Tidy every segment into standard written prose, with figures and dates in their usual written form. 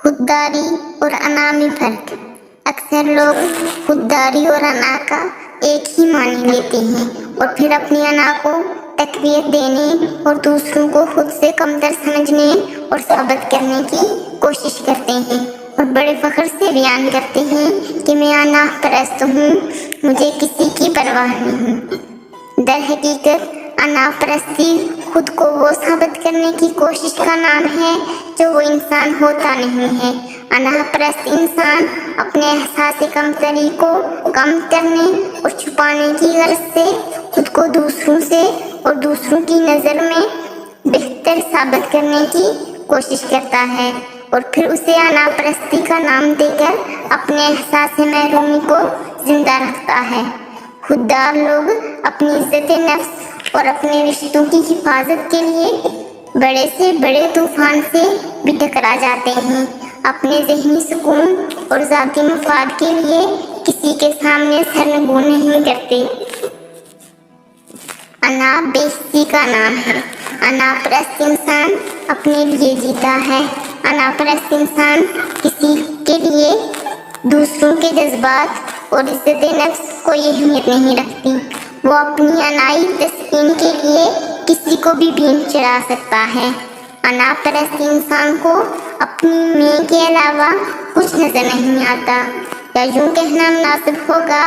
خودداری اور انا میں فرق۔ اکثر لوگ خودداری اور انا کا ایک ہی معنی لیتے ہیں اور پھر اپنی انا کو تقویت دینے اور دوسروں کو خود سے کمتر سمجھنے اور ثابت کرنے کی کوشش کرتے ہیں، اور بڑے فخر سے بیان کرتے ہیں کہ میں انا پرست ہوں، مجھے کسی کی پرواہ نہیں۔ در حقیقت انا پرستی خود کو وہ ثابت کرنے کی کوشش کا نام ہے جو وہ انسان ہوتا نہیں ہے۔ انا پرست انسان اپنے احساس کمتری کو کم کرنے اور چھپانے کی غرض سے خود کو دوسروں سے اور دوسروں کی نظر میں بہتر ثابت کرنے کی کوشش کرتا ہے، اور پھر اسے انا پرستی کا نام دے کر اپنے احساس محرومی کو زندہ رکھتا ہے۔ خوددار لوگ اپنی عزت نفس اور اپنے رشتوں کی حفاظت کے لیے بڑے سے بڑے طوفان سے بھی ٹکرا جاتے ہیں، اپنے ذہنی سکون اور ذاتی مفاد کے لیے کسی کے سامنے سرنگو نہیں کرتے۔ انا بےعزتی کا نام ہے۔ انا پرست انسان اپنے لیے جیتا ہے۔ انا پرست انسان کسی کے لیے دوسروں کے جذبات اور عزت نفس کوئی اہمیت نہیں رکھتی۔ وہ اپنی انائی تسکین کے لیے کسی کو بھی بھین چڑھا سکتا ہے۔ انا پرست انسان کو اپنی میں کے علاوہ کچھ نظر نہیں آتا، یا یوں کہنا مناسب ہوگا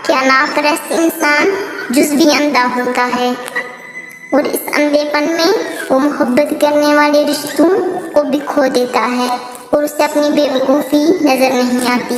کہ انا پرست انسان جزوی اندھا ہوتا ہے، اور اس اندھے پن میں وہ محبت کرنے والے رشتوں کو بھی کھو دیتا ہے اور اسے اپنی بے وقوفی نظر نہیں آتی۔